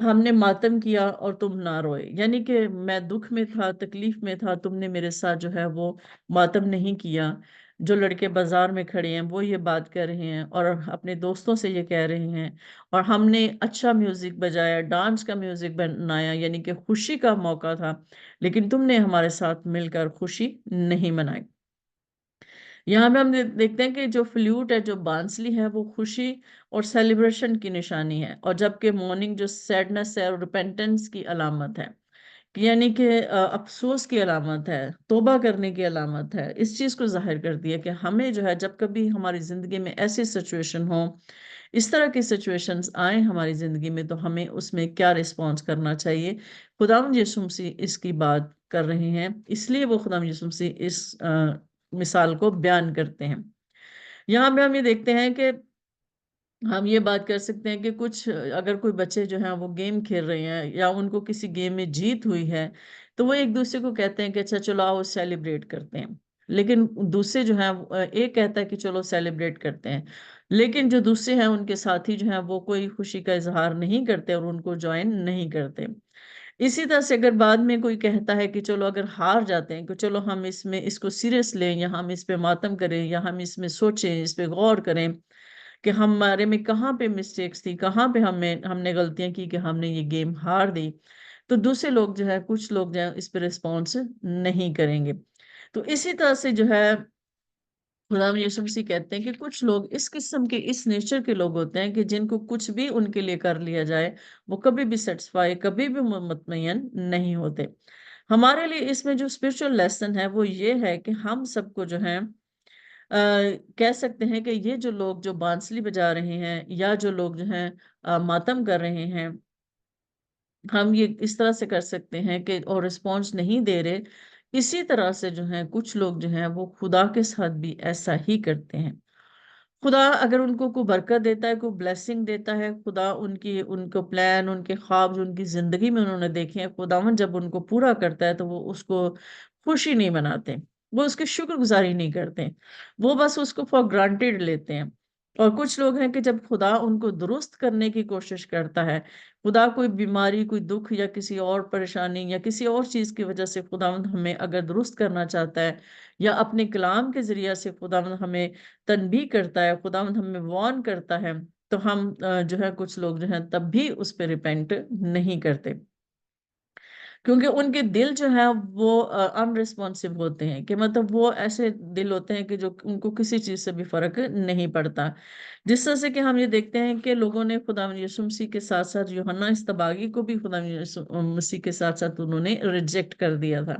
ہم نے ماتم کیا اور تم نہ روئے، یعنی کہ میں دکھ میں تھا، تکلیف میں تھا، تم نے میرے ساتھ جو ہے وہ ماتم نہیں کیا۔ جو لڑکے بازار میں کھڑے ہیں وہ یہ بات کر رہے ہیں اور اپنے دوستوں سے یہ کہہ رہے ہیں، اور ہم نے اچھا میوزک بجایا، ڈانس کا میوزک بنایا، یعنی کہ خوشی کا موقع تھا، لیکن تم نے ہمارے ساتھ مل کر خوشی نہیں منائی۔ یہاں پہ ہم دیکھتے ہیں کہ جو فلوٹ ہے، جو بانسلی ہے، وہ خوشی اور سیلیبریشن کی نشانی ہے، اور جبکہ مورننگ جو سیڈنس ہے اور ریپینٹنس کی علامت ہے، یعنی کہ افسوس کی علامت ہے، توبہ کرنے کی علامت ہے۔ اس چیز کو ظاہر کرتی ہے کہ ہمیں جو ہے جب کبھی ہماری زندگی میں ایسی سچویشن ہو، اس طرح کی سچویشنز آئیں ہماری زندگی میں، تو ہمیں اس میں کیا رسپانس کرنا چاہیے۔ خداوند یسوع مسیح اس کی بات کر رہے ہیں، اس لیے وہ خداوند یسوع مسیح اس مثال کو بیان کرتے ہیں۔ یہاں پہ ہم یہ دیکھتے ہیں کہ ہم یہ بات کر سکتے ہیں کہ کچھ اگر کوئی بچے جو ہیں وہ گیم کھیل رہے ہیں یا ان کو کسی گیم میں جیت ہوئی ہے، تو وہ ایک دوسرے کو کہتے ہیں کہ اچھا چلو آؤ سیلیبریٹ کرتے ہیں، لیکن دوسرے جو ہیں ایک کہتا ہے کہ چلو سیلیبریٹ کرتے ہیں، لیکن جو دوسرے ہیں ان کے ساتھی جو ہیں وہ کوئی خوشی کا اظہار نہیں کرتے اور ان کو جوائن نہیں کرتے۔ اسی طرح سے اگر بعد میں کوئی کہتا ہے کہ چلو اگر ہار جاتے ہیں کہ چلو ہم اس میں اس کو سیریس لیں، یا ہم اس پہ ماتم کریں، یا ہم اس میں سوچیں، اس پہ غور کریں کہ ہمارے میں کہاں پہ مسٹیکس تھی، کہاں پہ ہم نے غلطیاں کی کہ ہم نے یہ گیم ہار دی، تو دوسرے لوگ جو ہے، کچھ لوگ جو ہے اس پہ رسپانس نہیں کریں گے۔ تو اسی طرح سے جو ہے خدا یسوع مسیح کہتے ہیں کہ کچھ لوگ اس قسم کے، اس نیچر کے لوگ ہوتے ہیں کہ جن کو کچھ بھی ان کے لیے کر لیا جائے وہ کبھی بھی سیٹسفائی، کبھی بھی مطمئن نہیں ہوتے۔ ہمارے لیے اس میں جو اسپرچل لیسن ہے وہ یہ ہے کہ ہم سب کو جو ہے کہہ سکتے ہیں کہ یہ جو لوگ جو بانسلی بجا رہے ہیں، یا جو لوگ جو ہیں ماتم کر رہے ہیں، ہم یہ اس طرح سے کر سکتے ہیں کہ اور رسپانس نہیں دے رہے، اسی طرح سے جو ہیں کچھ لوگ جو ہیں وہ خدا کے ساتھ بھی ایسا ہی کرتے ہیں۔ خدا اگر ان کو کوئی برکت دیتا ہے، کوئی بلیسنگ دیتا ہے، خدا ان کو پلان، ان کے خواب جو ان کی زندگی میں انہوں نے دیکھے ہیں، خداوند جب ان کو پورا کرتا ہے تو وہ اس کو خوشی نہیں مناتے، وہ اس کی شکر گزاری نہیں کرتے، وہ بس اس کو فار گرانٹیڈ لیتے ہیں۔ اور کچھ لوگ ہیں کہ جب خدا ان کو درست کرنے کی کوشش کرتا ہے، خدا کوئی بیماری، کوئی دکھ یا کسی اور پریشانی یا کسی اور چیز کی وجہ سے خداوند ہمیں اگر درست کرنا چاہتا ہے، یا اپنے کلام کے ذریعے سے خداوند ہمیں تنبیہ کرتا ہے، خداوند ہمیں وارن کرتا ہے، تو ہم جو ہے کچھ لوگ جو ہیں تب بھی اس پہ ریپینٹ نہیں کرتے، کیونکہ ان کے دل جو ہے وہ ان ریسپونسو ہوتے ہیں، کہ مطلب وہ ایسے دل ہوتے ہیں کہ جو ان کو کسی چیز سے بھی فرق نہیں پڑتا۔ جس طرح سے کہ ہم یہ دیکھتے ہیں کہ لوگوں نے خدا یسوع مسیح کے ساتھ ساتھ یوحنا اصطباغی کو بھی خدا یسوع مسیح کے ساتھ ساتھ انہوں نے ریجیکٹ کر دیا تھا۔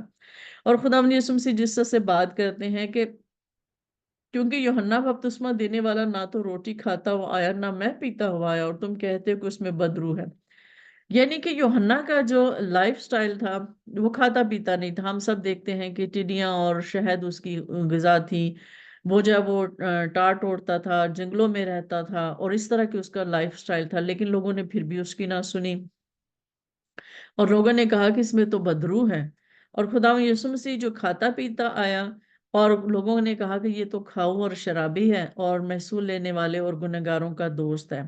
اور خدا یسوع مسیح جس طرح سے بات کرتے ہیں کہ کیونکہ یوحنا بپتسمہ دینے والا نہ تو روٹی کھاتا ہوا آیا، نہ میں پیتا ہوا آیا، اور تم کہتے ہو کہ اس میں بدرو ہے۔ یعنی کہ یوحنا کا جو لائف سٹائل تھا وہ کھاتا پیتا نہیں تھا۔ ہم سب دیکھتے ہیں کہ ٹڈیاں اور شہد اس کی غذا تھی، وہ جب وہ ٹاٹ اوڑتا تھا، جنگلوں میں رہتا تھا، اور اس طرح کی اس کا لائف سٹائل تھا، لیکن لوگوں نے پھر بھی اس کی نہ سنی، اور لوگوں نے کہا کہ اس میں تو بدرو ہے۔ اور خدا یسوع مسیح جو کھاتا پیتا آیا، اور لوگوں نے کہا کہ یہ تو کھاؤ اور شرابی ہے اور محصول لینے والے اور گنہگاروں کا دوست ہے۔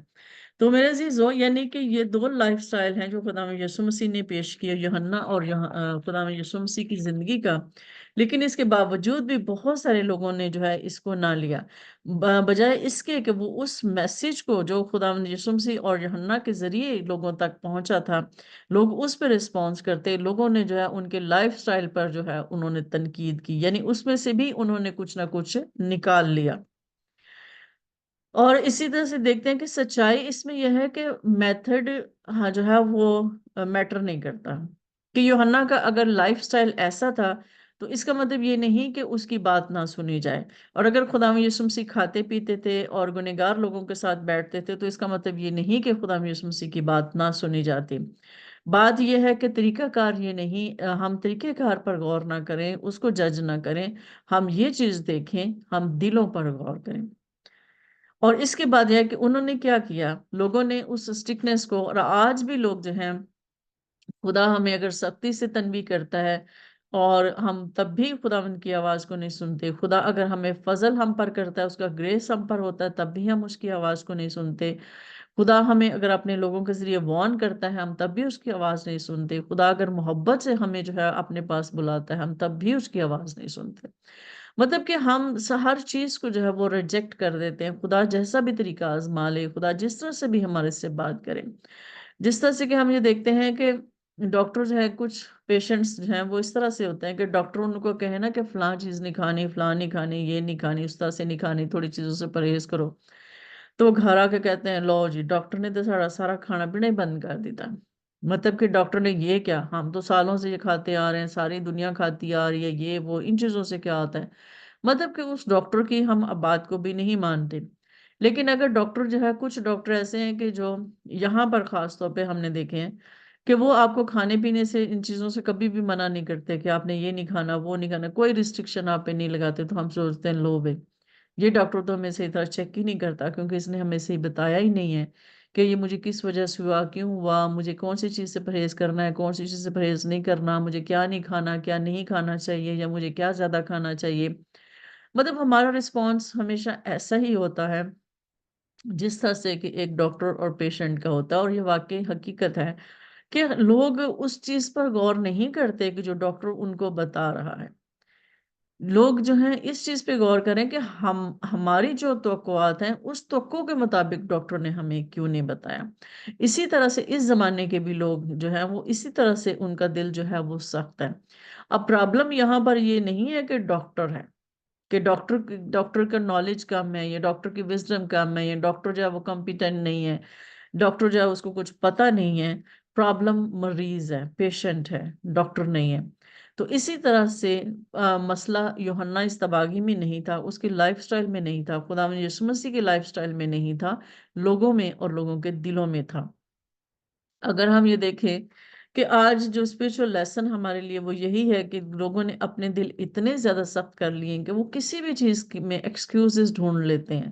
تو میرے عزیزو، یعنی کہ یہ دو لائف سٹائل ہیں جو خدا یسوع مسیح نے پیش کیا، یوحنا اور خدا یسوع مسیح کی زندگی کا، لیکن اس کے باوجود بھی بہت سارے لوگوں نے جو ہے اس کو نہ لیا، بجائے اس کے کہ وہ اس میسج کو جو خدا یسوع مسیح اور یوحنا کے ذریعے لوگوں تک پہنچا تھا، لوگ اس پہ رسپانس کرتے، لوگوں نے جو ہے ان کے لائف سٹائل پر جو ہے انہوں نے تنقید کی، یعنی اس میں سے بھی انہوں نے کچھ نہ کچھ نکال لیا۔ اور اسی طرح سے دیکھتے ہیں کہ سچائی اس میں یہ ہے کہ میتھڈ ہاں جو ہے وہ میٹر نہیں کرتا، کہ یوحنا کا اگر لائف سٹائل ایسا تھا تو اس کا مطلب یہ نہیں کہ اس کی بات نہ سنی جائے، اور اگر خدا یسوع مسیح کھاتے پیتے تھے اور گنہگار لوگوں کے ساتھ بیٹھتے تھے تو اس کا مطلب یہ نہیں کہ خدا یسوع مسیح کی بات نہ سنی جاتی۔ بات یہ ہے کہ طریقہ کار یہ نہیں، ہم طریقہ کار پر غور نہ کریں، اس کو جج نہ کریں، ہم یہ چیز دیکھیں، ہم دلوں پر غور کریں۔ اور اس کے بعد یہ ہے کہ انہوں نے کیا کیا، لوگوں نے اس سٹکنس کو، اور آج بھی لوگ جو ہیں خدا ہمیں اگر سختی سے تنبیہ کرتا ہے اور ہم تب بھی خدا ان کی آواز کو نہیں سنتے، خدا اگر ہمیں فضل ہم پر کرتا ہے، اس کا گریس ہم پر ہوتا ہے، تب بھی ہم اس کی آواز کو نہیں سنتے، خدا ہمیں اگر اپنے لوگوں کے ذریعے وارن کرتا ہے ہم تب بھی اس کی آواز نہیں سنتے. خدا اگر محبت سے ہمیں جو ہے اپنے پاس بلاتا ہے ہم تب بھی اس کی آواز نہیں سنتے. مطلب کہ ہم ہر چیز کو جو ہے وہ ریجیکٹ کر دیتے ہیں. خدا جیسا بھی طریقہ آزما لے، خدا جس طرح سے بھی ہمارے سے بات کرے، جس طرح سے کہ ہم یہ دیکھتے ہیں کہ ڈاکٹر جو ہے کچھ پیشنٹس جو ہیں وہ اس طرح سے ہوتے ہیں کہ ڈاکٹر ان کو کہے نا کہ فلاں چیز نہیں کھانی، فلاں نہیں کھانی، یہ نہیں کھانی، اس طرح سے نہیں کھانی، تھوڑی چیزوں سے پرہیز کرو، تو وہ گھر آ کے کہتے ہیں لو جی ڈاکٹر نے تو سارا سارا کھانا پینا ہی بند کر دیتا. مطلب کہ ڈاکٹر نے یہ کیا، ہم تو سالوں سے یہ کھاتے آ رہے ہیں، ساری دنیا کھاتی آ رہی ہے، یہ وہ ان چیزوں سے کیا آتا ہے. مطلب کہ اس ڈاکٹر کی ہم اب بات کو بھی نہیں مانتے. لیکن اگر ڈاکٹر جو ہے، کچھ ڈاکٹر ایسے ہیں کہ جو یہاں پر خاص طور پہ ہم نے دیکھے ہیں کہ وہ آپ کو کھانے پینے سے ان چیزوں سے کبھی بھی منع نہیں کرتے کہ آپ نے یہ نہیں کھانا، وہ نہیں کھانا، کوئی ریسٹرکشن آپ پہ نہیں لگاتے. تو ہم سوچتے ہیں لو بھائی یہ ڈاکٹر تو ہمیں صحیح طرح چیک ہی نہیں کرتا، کیونکہ اس نے ہمیں صحیح بتایا ہی نہیں ہے کہ یہ مجھے کس وجہ سے ہوا، کیوں ہوا، مجھے کون سی چیز سے پرہیز کرنا ہے، کون سی چیز سے پرہیز نہیں کرنا، مجھے کیا نہیں کھانا، کیا نہیں کھانا چاہیے، یا مجھے کیا زیادہ کھانا چاہیے. مطلب ہمارا رسپانس ہمیشہ ایسا ہی ہوتا ہے جس طرح سے کہ ایک ڈاکٹر اور پیشنٹ کا ہوتا ہے. اور یہ واقعی حقیقت ہے کہ لوگ اس چیز پر غور نہیں کرتے کہ جو ڈاکٹر ان کو بتا رہا ہے. لوگ جو ہیں اس چیز پہ غور کریں کہ ہماری جو توقعات ہیں اس توقع کے مطابق ڈاکٹر نے ہمیں کیوں نہیں بتایا. اسی طرح سے اس زمانے کے بھی لوگ جو ہیں وہ اسی طرح سے ان کا دل جو ہے وہ سخت ہے. اب پرابلم یہاں پر یہ نہیں ہے کہ ڈاکٹر ہے، کہ ڈاکٹر کا نالج کم ہے، یا ڈاکٹر کی وزڈم کم ہے، یا ڈاکٹر جو ہے وہ کمپیٹنٹ نہیں ہے، ڈاکٹر جو ہے اس کو کچھ پتہ نہیں ہے. پرابلم مریض ہے، پیشنٹ ہے، ڈاکٹر نہیں ہے. تو اسی طرح سے مسئلہ یوحنا اصطباغی میں نہیں تھا، اس کی لائف سٹائل میں نہیں تھا، خداوند یسوع مسیح کی لائف سٹائل میں نہیں تھا، لوگوں میں اور لوگوں کے دلوں میں تھا. اگر ہم یہ دیکھیں کہ آج جو اسپرچل لیسن ہمارے لیے وہ یہی ہے کہ لوگوں نے اپنے دل اتنے زیادہ سخت کر لیے ہیں کہ وہ کسی بھی چیز میں ایکسکیوزز ڈھونڈ لیتے ہیں.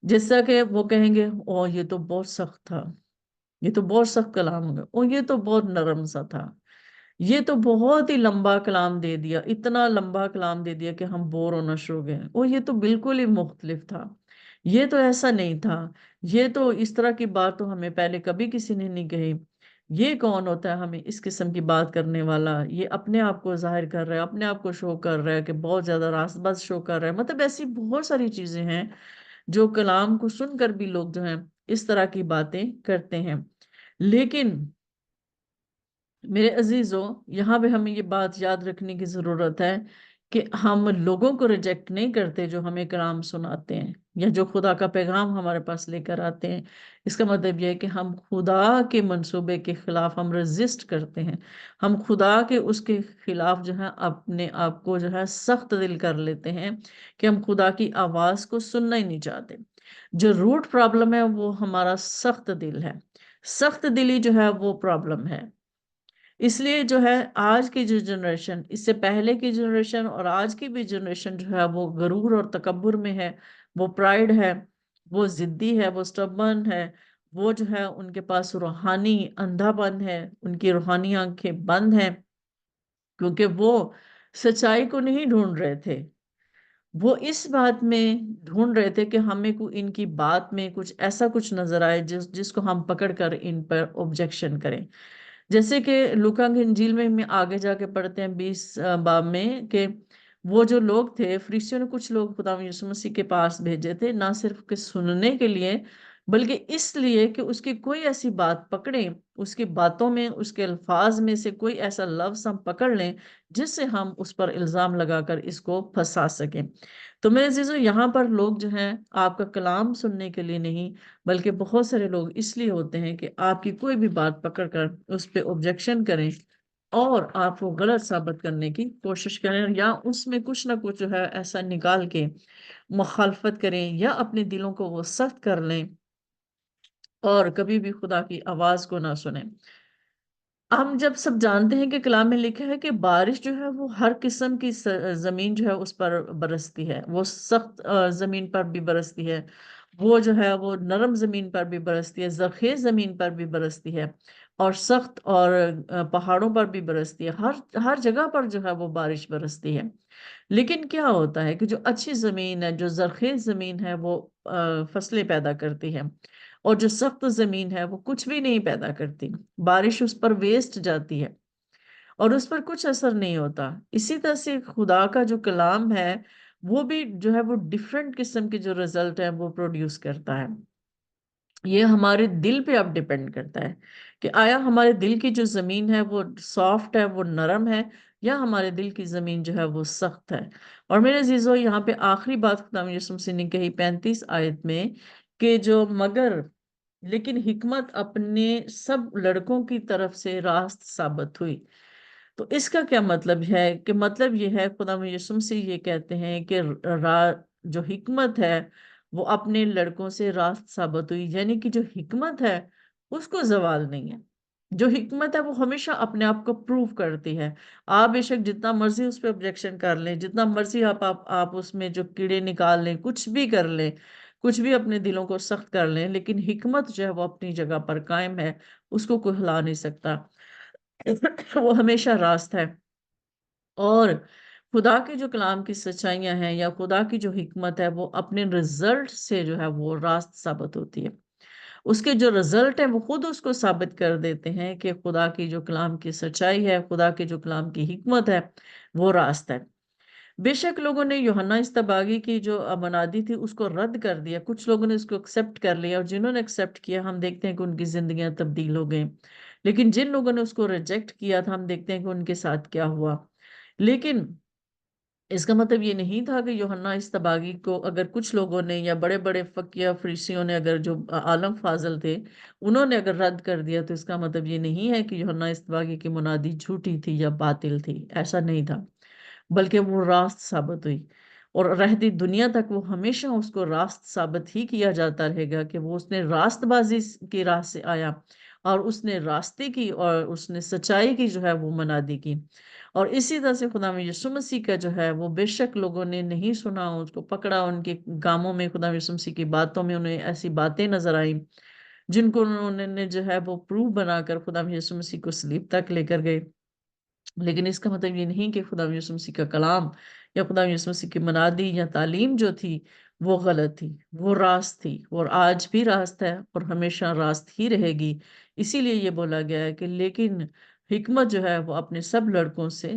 جس طرح کہ وہ کہیں گے او یہ تو بہت سخت تھا، یہ تو بہت سخت کلام ہوگا، او یہ تو بہت نرم سا تھا، یہ تو بہت ہی لمبا کلام دے دیا، اتنا لمبا کلام دے دیا کہ ہم بور ہونا شروع ہو گئے، او یہ تو بالکل ہی مختلف تھا، یہ تو ایسا نہیں تھا، یہ تو اس طرح کی بات تو ہمیں پہلے کبھی کسی نے نہیں کہی. یہ کون ہوتا ہے ہمیں اس قسم کی بات کرنے والا، یہ اپنے آپ کو ظاہر کر رہا ہے، اپنے آپ کو شو کر رہا ہے کہ بہت زیادہ راست باز شو کر رہا ہے. مطلب ایسی بہت ساری چیزیں ہیں جو کلام کو سن کر بھی لوگ جو ہیں اس طرح کی باتیں کرتے ہیں. لیکن میرے عزیزوں، یہاں پہ ہمیں یہ بات یاد رکھنے کی ضرورت ہے کہ ہم لوگوں کو ریجیکٹ نہیں کرتے جو ہمیں کلام سناتے ہیں یا جو خدا کا پیغام ہمارے پاس لے کر آتے ہیں. اس کا مطلب یہ ہے کہ ہم خدا کے منصوبے کے خلاف ہم ریزسٹ کرتے ہیں، ہم خدا کے اس کے خلاف جو ہے اپنے آپ کو جو ہے سخت دل کر لیتے ہیں کہ ہم خدا کی آواز کو سننا ہی نہیں چاہتے. جو روٹ پرابلم ہے وہ ہمارا سخت دل ہے، سخت دلی جو ہے وہ پرابلم ہے. اس لیے جو ہے آج کی جو جنریشن، اس سے پہلے کی جنریشن اور آج کی بھی جنریشن جو ہے وہ غرور اور تکبر میں ہے، وہ پرائیڈ ہے، وہ ضدی ہے، وہ سٹبرن ہے، وہ جو ہے ان کے پاس روحانی اندھا پن ہے، ان کی روحانی آنکھیں بند ہیں، کیونکہ وہ سچائی کو نہیں ڈھونڈ رہے تھے. وہ اس بات میں ڈھونڈ رہے تھے کہ ہمیں کو ان کی بات میں کچھ ایسا کچھ نظر آئے جس کو ہم پکڑ کر ان پر آبجیکشن کریں. جیسے کہ لوکا کی انجیل میں ہم آگے جا کے پڑھتے ہیں 20 باب میں کہ وہ جو لوگ تھے فریسیوں نے کچھ لوگ خدا یسوع مسیح کے پاس بھیجے تھے، نہ صرف کہ سننے کے لیے بلکہ اس لیے کہ اس کی کوئی ایسی بات پکڑیں، اس کی باتوں میں، اس کے الفاظ میں سے کوئی ایسا لفظ ہم پکڑ لیں جس سے ہم اس پر الزام لگا کر اس کو پھنسا سکیں. تو میرے عزیزو، یہاں پر لوگ جو ہیں آپ کا کلام سننے کے لیے نہیں، بلکہ بہت سارے لوگ اس لیے ہوتے ہیں کہ آپ کی کوئی بھی بات پکڑ کر اس پہ آبجیکشن کریں اور آپ کو غلط ثابت کرنے کی کوشش کریں، یا اس میں کچھ نہ کچھ جو ہے ایسا نکال کے مخالفت کریں، یا اپنے دلوں کو وہ سخت کر لیں اور کبھی بھی خدا کی آواز کو نہ سنیں. ہم جب سب جانتے ہیں کہ کلام میں لکھا ہے کہ بارش جو ہے وہ ہر قسم کی زمین جو ہے اس پر برستی ہے، وہ سخت زمین پر بھی برستی ہے، وہ جو ہے وہ نرم زمین پر بھی برستی ہے، زرخیز زمین پر بھی برستی ہے، اور سخت اور پہاڑوں پر بھی برستی ہے. ہر جگہ پر جو ہے وہ بارش برستی ہے. لیکن کیا ہوتا ہے کہ جو اچھی زمین ہے، جو زرخیز زمین ہے، وہ فصلیں پیدا کرتی ہے، اور جو سخت زمین ہے وہ کچھ بھی نہیں پیدا کرتی، بارش اس پر ویسٹ جاتی ہے اور اس پر کچھ اثر نہیں ہوتا۔ اسی طرح سے خدا کا جو کلام ہے وہ بھی جو ہے وہ ڈفرینٹ قسم کے جو رزلٹ ہے وہ پروڈیوس کرتا ہے۔ یہ ہمارے دل پہ اب ڈیپینڈ کرتا ہے کہ آیا ہمارے دل کی جو زمین ہے وہ سافٹ ہے، وہ نرم ہے، یا ہمارے دل کی زمین جو ہے وہ سخت ہے۔ اور میرے عزیزو، یہاں پہ آخری بات خدا یسوع مسیح نے کہی 35 آیت میں کہ جو مگر لیکن حکمت اپنے سب لڑکوں کی طرف سے راست ثابت ہوئی۔ تو اس کا کیا مطلب ہے؟ کہ مطلب یہ ہے خدا یسوع مسیح یہ کہتے ہیں کہ جو حکمت ہے وہ اپنے لڑکوں سے راست ثابت ہوئی، یعنی کہ جو حکمت ہے اس کو زوال نہیں ہے۔ جو حکمت ہے وہ ہمیشہ اپنے آپ کو پروف کرتی ہے۔ آپ بے شک جتنا مرضی اس پہ objection کر لیں، جتنا مرضی آپ اس میں جو کیڑے نکال لیں، کچھ بھی کر لیں، کچھ بھی اپنے دلوں کو سخت کر لیں، لیکن حکمت جو ہے وہ اپنی جگہ پر قائم ہے، اس کو کوئی ہلا نہیں سکتا۔ وہ ہمیشہ راست ہے۔ اور خدا کے جو کلام کی سچائیاں ہیں یا خدا کی جو حکمت ہے وہ اپنے رزلٹ سے جو ہے وہ راست ثابت ہوتی ہے۔ اس کے جو رزلٹ ہیں وہ خود اس کو ثابت کر دیتے ہیں کہ خدا کی جو کلام کی سچائی ہے، خدا کے جو کلام کی حکمت ہے وہ راست ہے۔ بے شک لوگوں نے یوحنا اصطباغی کی جو منادی تھی اس کو رد کر دیا، کچھ لوگوں نے اس کو ایکسپٹ کر لیا، اور جنہوں نے ایکسپٹ کیا ہم دیکھتے ہیں کہ ان کی زندگیاں تبدیل ہو گئیں۔ لیکن جن لوگوں نے اس کو ریجیکٹ کیا تھا ہم دیکھتے ہیں کہ ان کے ساتھ کیا ہوا۔ لیکن اس کا مطلب یہ نہیں تھا کہ یوحنا اصطباغی کو اگر کچھ لوگوں نے یا بڑے بڑے فقیہ فریسیوں نے اگر جو عالم فاضل تھے انہوں نے اگر رد کر دیا تو اس کا مطلب یہ نہیں ہے کہ یوحنا اصطباغی کی منادی جھوٹی تھی یا باطل تھی، ایسا نہیں تھا، بلکہ وہ راست ثابت ہوئی۔ اور رہتی دنیا تک وہ ہمیشہ اس کو راست ثابت ہی کیا جاتا رہے گا کہ وہ اس نے راست بازی کی راہ سے آیا، اور اس نے راستے کی اور اس نے سچائی کی جو ہے وہ منادی کی۔ اور اسی طرح سے خدا یسوع مسیح کا جو ہے وہ بے شک لوگوں نے نہیں سنا، اس کو پکڑا، ان کے کاموں میں خدا یسوع مسیح کی باتوں میں انہیں ایسی باتیں نظر آئیں جن کو انہوں نے جو ہے وہ پروف بنا کر خدا یسوع مسیح کو صلیب تک لے کر گئے۔ لیکن اس کا مطلب یہ نہیں کہ خدا یسوع مسیح کا کلام یا خدا یسوع مسیح کی منادی یا تعلیم جو تھی وہ غلط تھی، وہ راست تھی، اور آج بھی راست ہے اور ہمیشہ راست ہی رہے گی۔ اسی لیے یہ بولا گیا ہے کہ لیکن حکمت جو ہے وہ اپنے سب لڑکوں سے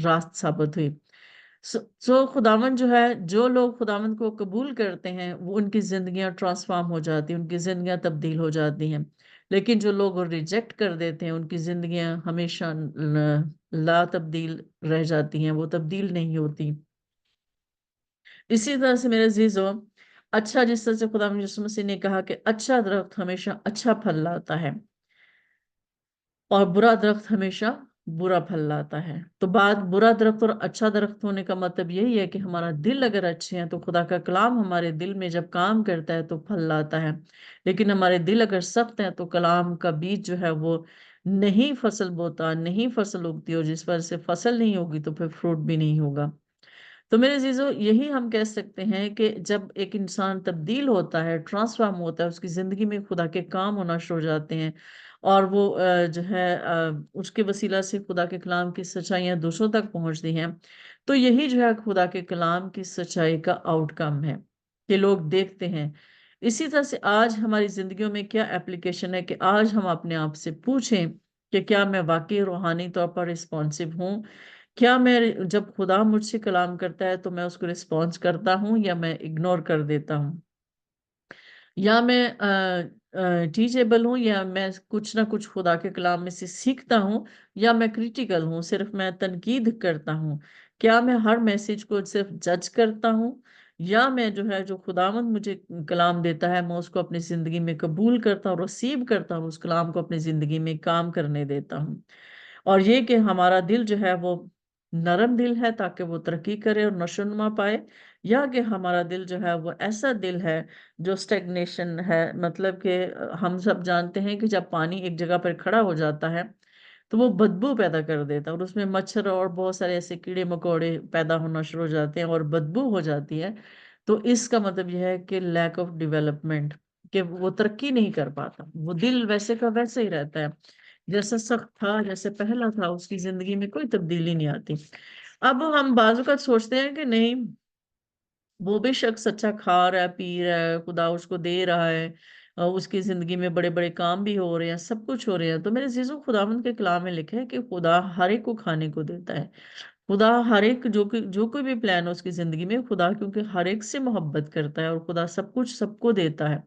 راست ثابت ہوئی۔ سو خداوند جو ہے، جو لوگ خداوند کو قبول کرتے ہیں وہ ان کی زندگیاں ٹرانسفارم ہو جاتی ہیں، ان کی زندگیاں تبدیل ہو جاتی ہیں۔ لیکن جو لوگ ریجیکٹ کر دیتے ہیں ان کی زندگیاں ہمیشہ لا تبدیل رہ جاتی ہیں، وہ تبدیل نہیں ہوتی۔ اسی طرح سے میرے عزیزو، اچھا جس طرح سے خدا یسوع مسیح نے کہا کہ اچھا درخت ہمیشہ اچھا پھل لاتا ہے اور برا درخت ہمیشہ برا پھل لاتا ہے۔ تو بات برا درخت اور اچھا درخت ہونے کا مطلب یہی ہے کہ ہمارا دل اگر اچھے ہیں تو خدا کا کلام ہمارے دل میں جب کام کرتا ہے تو پھل لاتا ہے، لیکن ہمارے دل اگر سخت ہیں تو کلام کا بیج جو ہے وہ نہیں فصل بوتا، نہیں فصل اگتی، اور جس وجہ سے فصل نہیں ہوگی تو پھر فروٹ بھی نہیں ہوگا۔ تو میرے عزیزو، یہی ہم کہہ سکتے ہیں کہ جب ایک انسان تبدیل ہوتا ہے، ٹرانسفارم ہوتا ہے، اس کی زندگی میں خدا کے کام ہونا شروع ہو جاتے ہیں، اور وہ جو ہے اس کے وسیلہ سے خدا کے کلام کی سچائیاں دوسروں تک پہنچتی ہیں، تو یہی جو ہے خدا کے کلام کی سچائی کا آؤٹ کم ہے کہ لوگ دیکھتے ہیں۔ اسی طرح سے آج ہماری زندگیوں میں کیا اپلیکیشن ہے کہ آج ہم اپنے آپ سے پوچھیں کہ کیا میں واقعی روحانی طور پر رسپانسو ہوں؟ کیا میں جب خدا مجھ سے کلام کرتا ہے تو میں اس کو رسپانس کرتا ہوں یا میں اگنور کر دیتا ہوں؟ یا میں ٹیچیبل ہوں یا میں کچھ نہ کچھ خدا کے کلام میں سے سیکھتا ہوں، یا میں کریٹیکل ہوں، صرف میں تنقید کرتا ہوں؟ کیا میں ہر میسج کو صرف جج کرتا ہوں، یا میں جو ہے جو خداوند مجھے کلام دیتا ہے میں اس کو اپنی زندگی میں قبول کرتا ہوں، ریسیو کرتا ہوں، اس کلام کو اپنی زندگی میں کام کرنے دیتا ہوں؟ اور یہ کہ ہمارا دل جو ہے وہ نرم دل ہے تاکہ وہ ترقی کرے اور نشوونما پائے، یا کہ ہمارا دل جو ہے وہ ایسا دل ہے جو سٹیگنیشن ہے، مطلب کہ ہم سب جانتے ہیں کہ جب پانی ایک جگہ پر کھڑا ہو جاتا ہے تو وہ بدبو پیدا کر دیتا ہے، اور اس میں مچھر اور بہت سارے ایسے کیڑے مکوڑے پیدا ہونا شروع ہو جاتے ہیں اور بدبو ہو جاتی ہے۔ تو اس کا مطلب یہ ہے کہ لیک آف ڈیولپمنٹ، کہ وہ ترقی نہیں کر پاتا، وہ دل ویسے کا ویسے ہی رہتا ہے، جیسا سخت تھا جیسے پہلا تھا، اس کی زندگی میں کوئی تبدیلی نہیں آتی۔ اب ہم بعض اوقات سوچتے ہیں کہ نہیں، وہ بھی شخص اچھا کھا رہا ہے، پی رہا ہے، خدا اس کو دے رہا ہے، اس کی زندگی میں بڑے بڑے کام بھی ہو رہے ہیں، سب کچھ ہو رہے ہیں۔ تو میرے عزیزوں، خداوند کے کلام میں لکھا ہے کہ خدا ہر ایک کو کھانے کو دیتا ہے۔ خدا ہر ایک جو کوئی بھی پلان ہو اس کی زندگی میں، خدا کیونکہ ہر ایک سے محبت کرتا ہے اور خدا سب کچھ سب کو دیتا ہے۔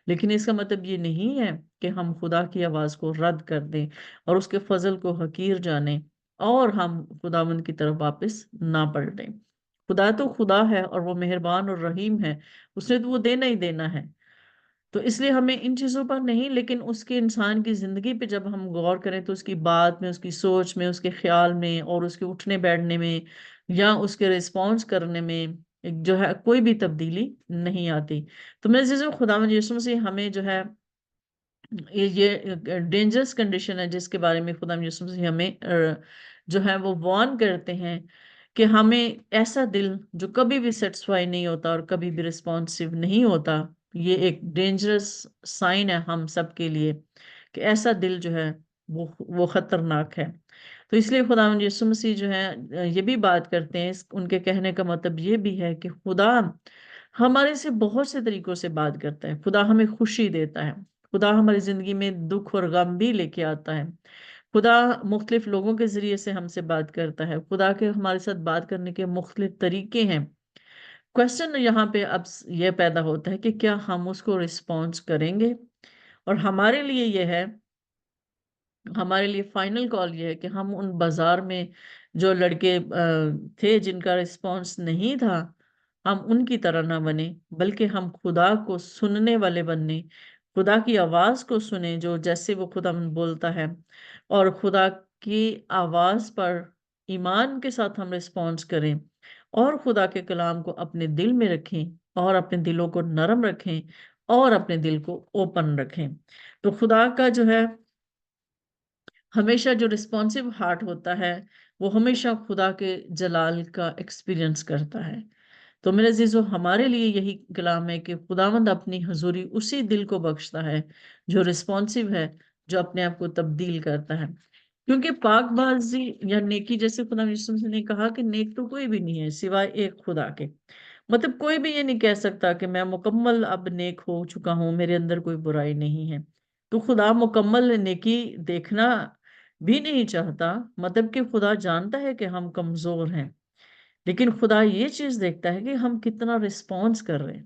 لیکن اس کا مطلب یہ نہیں ہے کہ ہم خدا کی آواز کو رد کر دیں اور اس کے فضل کو حقیر جانیں اور ہم خداوند کی طرف واپس نہ پلٹیں۔ خدا تو خدا ہے اور وہ مہربان اور رحیم ہے، اس نے تو وہ دینا ہی دینا ہے۔ تو اس لیے ہمیں ان چیزوں پر نہیں، لیکن اس کے انسان کی زندگی پہ جب ہم غور کریں تو اس کی بات میں، اس کی سوچ میں، اس کے خیال میں اور اس کے اٹھنے بیٹھنے میں یا اس کے رسپانس کرنے میں جو ہے کوئی بھی تبدیلی نہیں آتی۔ تو میں عزیزوں، خداوند یسوع مسیح ہمیں جو ہے یہ ڈینجرس کنڈیشن ہے جس کے بارے میں خداوند یسوع مسیح ہمیں جو ہے وہ وارن کرتے ہیں کہ ہمیں ایسا دل جو کبھی بھی سیٹسفائی نہیں ہوتا اور کبھی بھی رسپانسیو نہیں ہوتا، یہ ایک ڈینجرس سائن ہے ہم سب کے لیے کہ ایسا دل جو ہے وہ خطرناک ہے۔ تو اس لیے خداوند یسوع مسیح جو ہے یہ بھی بات کرتے ہیں، ان کے کہنے کا مطلب یہ بھی ہے کہ خدا ہمارے سے بہت سے طریقوں سے بات کرتا ہے۔ خدا ہمیں خوشی دیتا ہے، خدا ہماری زندگی میں دکھ اور غم بھی لے کے آتا ہے۔ خدا مختلف لوگوں کے ذریعے سے ہم سے بات کرتا ہے۔ خدا کے ہمارے ساتھ بات کرنے کے مختلف طریقے ہیں۔ کوشچن یہاں پہ اب یہ پیدا ہوتا ہے کہ کیا ہم اس کو رسپانس کریں گے؟ اور ہمارے لیے فائنل کال یہ ہے کہ ہم ان بازار میں جو لڑکے تھے جن کا رسپانس نہیں تھا، ہم ان کی طرح نہ بنے، بلکہ ہم خدا کو سننے والے بننے، خدا کی آواز کو سنیں جو جیسے وہ خدا بولتا ہے، اور خدا کی آواز پر ایمان کے ساتھ ہم رسپانس کریں اور خدا کے کلام کو اپنے دل میں رکھیں اور اپنے دلوں کو نرم رکھیں اور اپنے دل کو اوپن رکھیں۔ تو خدا کا جو ہے ہمیشہ جو رسپانسیو ہارٹ ہوتا ہے وہ ہمیشہ خدا کے جلال کا ایکسپیرینس کرتا ہے۔ تو میرے عزیزو، ہمارے لیے یہی کلام ہے کہ خداوند اپنی حضوری اسی دل کو بخشتا ہے جو رسپانسیو ہے، جو اپنے آپ کو تبدیل کرتا ہے۔ کیونکہ پاک بازی یا نیکی، جیسے خدا یسوع مسیح نے کہا کہ نیک تو کوئی بھی نہیں ہے سوائے ایک خدا کے۔ مطلب کوئی بھی یہ نہیں کہہ سکتا کہ میں مکمل اب نیک ہو چکا ہوں، میرے اندر کوئی برائی نہیں ہے۔ تو خدا مکمل نیکی دیکھنا بھی نہیں چاہتا، مطلب کہ خدا جانتا ہے کہ ہم کمزور ہیں، لیکن خدا یہ چیز دیکھتا ہے کہ ہم کتنا رسپانس کر رہے ہیں۔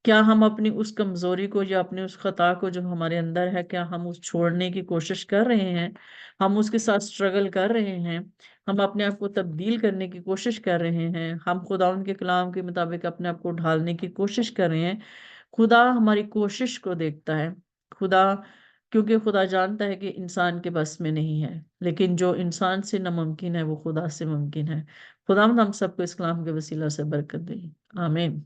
کیا ہم اپنی اس کمزوری کو یا اپنی اس خطا کو جو ہمارے اندر ہے، کیا ہم اس چھوڑنے کی کوشش کر رہے ہیں؟ ہم اس کے ساتھ سٹرگل کر رہے ہیں؟ ہم اپنے آپ کو تبدیل کرنے کی کوشش کر رہے ہیں؟ ہم خدا ان کے کلام کے مطابق اپنے آپ کو ڈھالنے کی کوشش کر رہے ہیں؟ خدا ہماری کوشش کو دیکھتا ہے۔ خدا کیونکہ خدا جانتا ہے کہ انسان کے بس میں نہیں ہے، لیکن جو انسان سے ناممکن ہے وہ خدا سے ممکن ہے۔ خدا ہم سب کو اس کلام کے وسیلہ سے برکت دے۔ آمین۔